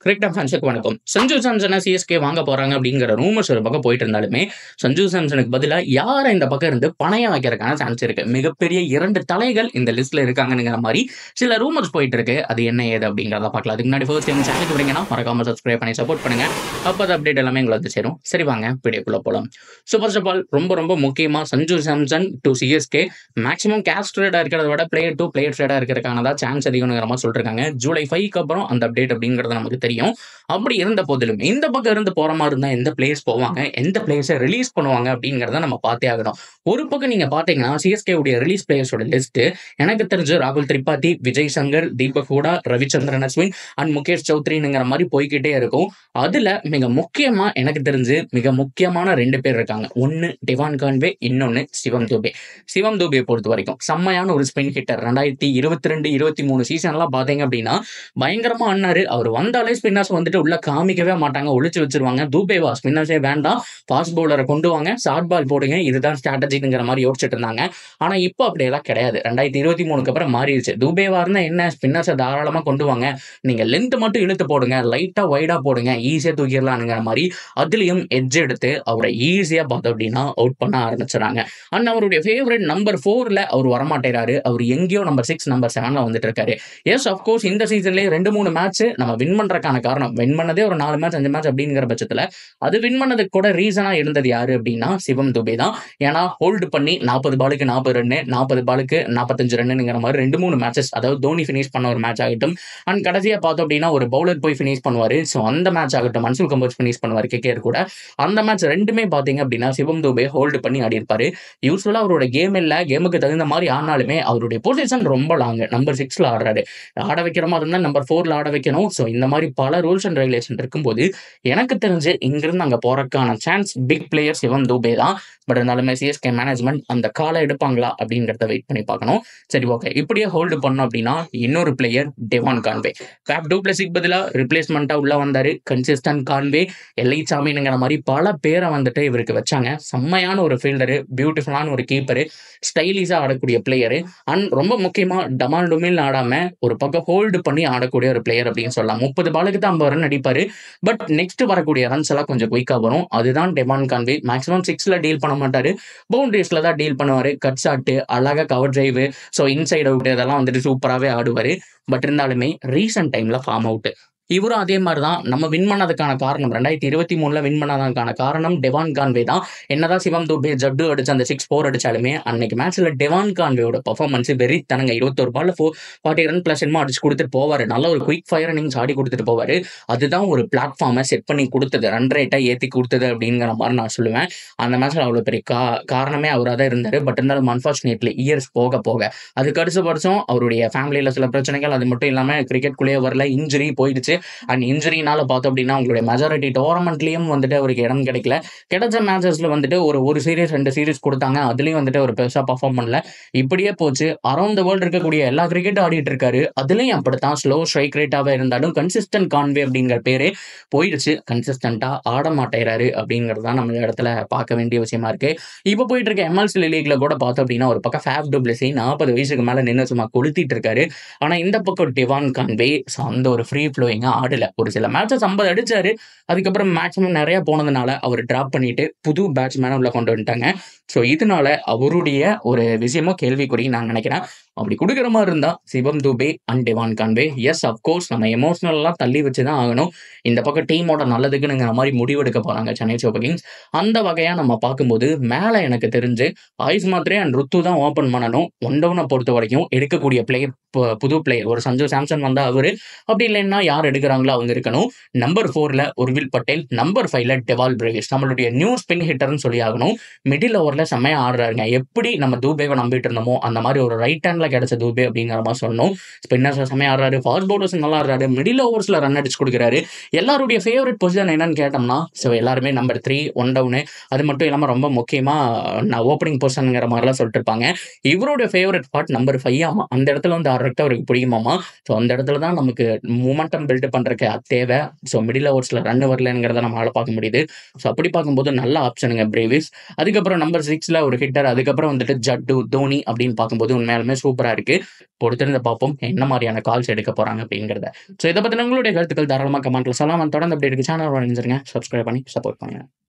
Cricket ஃபேன்ஸுக்கு வணக்கம். Sanju சாம்சனை CSK வாங்க போறாங்க அப்படிங்கிற ரூமர்ஸ் ஒரு பக்கம் போயிட்டு இருந்தாலுமே, சஞ்சு சாம்சனுக்கு பதிலா யாரை இந்த பக்கம் இருந்து பணைய வைக்கிறதுக்கான சான்ஸ் இருக்கு. மிகப்பெரிய 2 தலைகள் இந்த லிஸ்ட்ல இருக்காங்கங்கிற மாதிரி சில ரூமர்ஸ் போயிட்டு இருக்கு. அது என்ன ஏது அப்படிங்கிறத பார்க்கலாம். அதுக்கு முன்னாடி ஃபர்ஸ்ட் டைம் சேனலுக்கு வரீங்கன்னா மறக்காம சப்ஸ்கிரைப் பண்ணி சப்போர்ட் பண்ணுங்க. அப்போ அப்டேட் எல்லாமே உங்களை வந்து சேரும். சரி வாங்க வீடியோக்குள்ள போலாம். ஸோ ஃபர்ஸ்ட் ஆஃப் ஆல் ரொம்ப முக்கியமா Sanju Samson to CSK maximum cash ட்ரேடா இருக்கிறத விட பிளேயர் டு பிளேயர் ட்ரேடா இருக்கிறதுக்கான சான்ஸ் அதிகம்ங்கிற மாதிரி சொல்றாங்க. ஜூலை 5க்கு அப்புறம் அந்த அப்டேட் அப்படிங்கிறது நமக்கு தெரியும். அப்படி இருந்த போதிலும் இந்த பக்கம் இருந்து போற மாதிரி இருந்தா எந்த பிளேயர்ஸ் போவாங்க, எந்த பிளேயர்ஸை ரிலீஸ் பண்ணுவாங்க அப்படிங்கறத நம்ம பார்த்தே ஆகணும். ஒரு பக்கம் நீங்க பாத்தீங்கன்னா சிஎஸ்கே உடைய ரிலீஸ் பிளேயர்ஸோட லிஸ்ட் எனக்கு தெரிஞ்சு ராகுல் திரிபாதி, விஜய் சங்கர், தீபக் ஹூடா, ரவிச்சந்திரன் அஸ்வின் அண்ட் முகேஷ் சௌத்ரிங்கிற மாதிரி போய்கிட்டே இருக்கும். அதுல மிக முக்கியமா எனக்கு தெரிஞ்சு மிக முக்கியமான 2 பேர் இருக்காங்க. ஒன்னு டெவான் கான்வே, இன்னொன்னு சிவம் துபே. சிவம் துபே பொறுத்த வரைக்கும் செம்மையான ஒரு ஸ்பின் ஹிட்டர். 2022-23 சீசன்லாம் பாத்தீங்க அப்படின்னா பயங்கரமா ஆனாரு. அவர் வந்தாலே ஸ்பின்னர்ஸ் வந்துட்டு உள்ள காமிக்கவே மாட்டாங்க, ஒளிச்சு வச்சிருவாங்க. தூபேவா ஸ்பின்னர்ஸே வேண்டாம், ஃபாஸ்ட் பவுலரை கொண்டு வாங்க, ஷார்ட் பால் போடுங்க, இதுதான் ஸ்ட்ராட்டஜிங்கிற மாதிரி யோசிச்சுட்டு இருந்தாங்க. ஆனா இப்போ அப்படியெல்லாம் கிடையாது. 2023க்கு அப்புறம் மாறிடுச்சு. தூபேவா இருந்தா என்ன, ஸ்பின்னர்ஸை தாராளமா கொண்டு வாங்க, நீங்க லென்த் மட்டும் இழுத்து போடுங்க, லைட்டா வைடா போடுங்க, ஈஸியா தூக்கிடலாம்ங்கிற மாதிரி அதுலயும் எட்ஜ் எடுத்து அவரை ஈஸியா பார்த்தோம் அப்படின்னா அவுட் பண்ண ஆரம்பிச்சுறாங்க. அண்ட் அவருடைய ஃபேவரட் நம்பர் 4ல அவர் வரமாட்டேறாரு. அவர் எங்கேயோ நம்பர் 6 நம்பர் 7ல வந்துட்டு இருக்காரு. எஸ் அப்கோர்ஸ் இந்த சீசன்லேயே 2-3 மேட்ச் நம்ம வின் பண்றதுக்கான காரணம், வின் பண்ணதே ஒரு 4 மேட்ச் 5 மேட்ச் அப்படிங்கிற பட்சத்துல அது வின் பண்ணதுக்கு கூட ரீசனா இருந்தது யாரு அப்படின்னா சிவம் துபே தான். ஏன்னா ஹோல்டு பண்ணி 40 பாலுக்கு 40 ரன், 40 பாலுக்கு 45 ரன்னுங்கிற மாதிரி 2-3 மேட்சஸ், அதாவது தோனி ஃபினிஷ் பண்ண ஒரு மேட்ச் ஆகட்டும், அண்ட் கடைசியா பார்த்தோம் அப்படின்னா ஒரு பவுலர் போய் ஃபினிஷ் பண்ணுவாரு. ஸோ அந்த மேட்ச் ஆகட்டும், மன்சூர் கம்போஸ் ஃபினிஷ் பண்ணுவார் கேகேஆர் கூட, அந்த மேட்ச் ரெண்டுமே பாத்தீங்க அப்படின்னா சிவம் துபே ஹோல்டு பண்ணி ஆடி இருப்பாரு. யூஸ்வலா அவரோட கேம் இல்ல, கேமுக்கு தகுந்த மாதிரி ஆனாலுமே அவருடைய பொசிஷன் ரொம்ப லாங், நம்பர் 6ல ஆடுறாரு. ஆட வைக்கிற மாதிரி இருந்தா நம்பர் 4ல ஆட வைக்கணும். ஸோ இந்த மாதிரி பல ரூல்ஸ் அண்ட் ரெகுலேஷன் இருக்கும்போது எனக்கு தெரிஞ்சு இங்கிருந்து அங்கே போறதுக்கான சான்ஸ் பிக் பிளேயர் சிவம் துபே தான். பட் இருந்தாலுமே சிஎஸ்கே மேனேஜ்மெண்ட் அந்த காலை எடுப்பாங்களா அப்படிங்கிறத வெயிட் பண்ணி பார்க்கணும். சரி ஓகே, இப்படியே ஹோல்டு பண்ணோம் அப்படின்னா இன்னொரு player Devon Conway. Faf du பிளஸுக்கு பதிலாக ரிப்ளேஸ்மெண்ட்டாக உள்ள வந்தாரு. கன்சிஸ்டன்ட் கான்வே, எல்ஐ சாமிங்கிற மாதிரி பல பேரை வந்துட்டு இவருக்கு வச்சாங்க. செம்மையான ஒரு ஃபீல்டரு, பியூட்டிஃபுல்லான ஒரு கீப்பரு, ஸ்டைலிஷாக ஆடக்கூடிய பிளேயரு, அண்ட் ரொம்ப முக்கியமாக டமால் டுமில் ஆடாம ஒரு பக்கம் ஹோல்டு பண்ணி ஆடக்கூடிய ஒரு பிளேயர் அப்படின்னு சொல்லலாம். 30 பாலுக்கு தான் 50 ரன் அடிப்பாரு. பட் நெக்ஸ்ட் வரக்கூடிய ரன்ஸ் எல்லாம் கொஞ்சம் குயிக்கா வரும். அதுதான் டெவான் கான்வே. மேக்ஸிமம் 6ல டீல் பண்ண மாட்டாரு, பவுண்டரிஸ்ல தான் டீல் பண்ணுவாரு. கட் ஷாட்டு, அழகா cover drive, so inside out இதெல்லாம் வந்துட்டு சூப்பராகவே ஆடுவாரு. பட் இருந்தாலுமே ரீசன்ட் டைம்ல ஃபார்ம் அவுட். இவரும் அதே மாதிரி தான். நம்ம வின் பண்ணதுக்கான காரணம், 2023ல வின் பண்ணதுக்கான காரணம் டெவான் கான்வே தான். என்னதான் சிவம் துபே ஜட்டு அடிச்சு அந்த 6-4 அடிச்சாலுமே அன்னைக்கு மேட்ச்ல டெவான் கான்வேயோட பர்ஃபார்மன்ஸ் வெறித்தனங்க. 21 பால்ல 40 ரன் பிளஸ் என்னமோ அடிச்சு கொடுத்துட்டு போவாரு. நல்ல ஒரு குயிக் ஃபயர் இன்னிங்ஸ் ஆடி கொடுத்துட்டு போவாரு. அதுதான் ஒரு பிளாட்ஃபார்மை செட் பண்ணி கொடுத்தது, ரன் ரேட்டை ஏற்றி கொடுத்தது அப்படிங்கிற மாதிரி நான் சொல்லுவேன். அந்த மேட்ச்ல அவ்வளோ பெரிய காரணமே அவராக தான் இருந்தார். பட் இருந்தாலும் அன்ஃபார்ச்சுனேட்லி இயர்ஸ் போக போக அதுக்கு அடுத்த வருஷம் அவருடைய ஃபேமிலியில் சில பிரச்சனைகள், அது மட்டும் இல்லாமல் கிரிக்கெட்குள்ளேயே வரல, இன்ஜுரி போயிடுச்சு. அண்ட் இன்ஜுரினால பார்த்தோம் அப்படின்னா உங்களுடைய மெஜாரிட்டி டோர்னமெண்ட்லயும் வந்துட்டு அவருக்கு இடம் கிடைக்கல. கிடைச்ச மேட்சஸ்ல வந்துட்டு ஒரு சீரீஸ் 2 சீரீஸ் கொடுத்தாங்க, அதுலயும் வந்துட்டு ஒரு பெருசா பர்ஃபார்ம் பண்ணல. இப்படியே போச்சு. அரௌண்ட் த வேர்ல்டு இருக்கக்கூடிய எல்லா கிரிக்கெட்டும் ஆடிட்டு இருக்காரு. அதுலயும் அப்படித்தான் ஸ்லோ ஸ்ட்ரைக் ரேட்டாவே இருந்தாலும் கன்சிஸ்டன்ட் கான்வே அப்படிங்கிற பேரே போயிடுச்சு. கன்சிஸ்டன்டா ஆட மாட்டேறாரு அப்படிங்கிறது தான் நம்ம இடத்துல பார்க்க வேண்டிய விஷயமா இருக்கு. இப்போ போயிட்டு இருக்க எம்எல்சி லீக்ல கூட பார்த்தோம் அப்படின்னா ஒரு பக்கம் ஃபேப் டு பிளஸி 40 வயசுக்கு மேல நின்று சும்மா கொளுத்திட்டு இருக்காரு. ஆனா இந்த பக்கம் டெவான் கான்வே அந்த ஒரு ஃப்ரீ ஃப்ளோயிங்கா ஆடல. ஒரு சில மேட்சஸ் 50 அடிச்சாரு, அதுக்கப்புறம் மேக்ஸிமம் நிறைய போனதுனால அவர் டிராப் பண்ணிட்டு புது பேட்ஸ்மேனை உள்ள கொண்டு வந்துட்டாங்க. ஸோ இதனால அவருடைய ஒரு விஷயமும் கேள்விக்குறி நான் நினைக்கிறேன். அப்படி கொடுக்குற மாதிரி இருந்தா Shivam Dube and Devon Conway. Yes of course நம்ம எமோஷனல்லாம் தள்ளி வச்சுதான் ஆகணும். இந்த பக்கம் டீமோட நல்லதுக்குங்கிற மாதிரி முடிவெடுக்க போறாங்க சென்னை சூப்பர் கிங்ஸ். அந்த வகையா நம்ம பார்க்கும்போது மேல எனக்கு தெரிஞ்சு ஆயுஷ் மாத்ரே அண்ட் ருத்து தான் ஓபன் பண்ணணும். ஒன் டவுனை பொறுத்த வரைக்கும் எடுக்கக்கூடிய பிளேயர் புது பிளேயர் ஒரு சஞ்சு சாம்சன் வந்தா அவரு, அப்படி இல்லைன்னா யார் எடுக்கிறாங்களோ அவங்க இருக்கணும். நம்பர் 4ல உர்வில் பட்டேல், நம்பர் 5ல டெவால் பிரேவிஸ், நம்மளுடைய நியூ ஸ்பின் ஹிட்டர்னு சொல்லி ஆகணும். மிடில் ஓவர்ல செம்மையா ஆடுறாருங்க. எப்படி நம்ம தூபேவை நம்பிட்டு இருந்தோமோ அந்த மாதிரி ஒரு ரைட் ஹேண்ட்ல கிடைச்ச தூபே அப்படிங்கிற மாதிரி சொன்னோம். ஸ்பின்னர்ஸ் செம்மையா ஆடுறாரு, ஃபாஸ்ட் பவுலர்ஸ் நல்லா ஆடுறாரு, மிடில் ஓவர்ஸ்ல ரன் அடிச்சு கொடுக்குறாரு. எல்லாருடைய ஃபேவரட் பொசிஷன் என்னன்னு கேட்டோம்னா ஸோ எல்லாருமே நம்பர் 3 ஒன் டவுனு, அது மட்டும் இல்லாமல் ரொம்ப முக்கியமா நான் ஓப்பனிங் பொசிஷனுங்கிற மாதிரிலாம் சொல்லிட்டு இருப்பாங்க. இவருடைய ஃபேவரட் ஸ்பாட் நம்பர் 5 ஆமா. அந்த இடத்துல வந்து ஆடுறதுக்கு அவருக்கு பிடிக்குமாமா. ஸோ அந்த இடத்துல தான் நமக்கு மூமெண்டம் பில்ட் பில்ட் பண்றதுக்கு அது தேவை. ஸோ மிடில் ஓவர்ஸ்ல ரன் வரலங்கிறத நம்மளால பார்க்க முடியுது. ஸோ அப்படி பார்க்கும்போது நல்ல ஆப்ஷனுங்க பிரேவிஸ். அதுக்கப்புறம் நம்பர் 6ல ஒரு ஹிட்டர், அதுக்கப்புறம் வந்துட்டு ஜட்டு, தோனி அப்படின்னு பார்க்கும்போது உண்மையாலுமே சூப்பரா இருக்கு. பொறுத்திருந்து பார்ப்போம் என்ன மாதிரியான கால்ஸ் எடுக்க போறாங்க அப்படிங்கிறத. ஸோ இதை பத்தின உங்களுடைய கருத்துக்கள் தாராளமாக கமெண்ட்ல சொல்லலாம். தொடர்ந்து அப்படி இருக்கு சேனல் சப்ஸ்கிரைப் பண்ணி சப்போர்ட் பண்ணுங்க.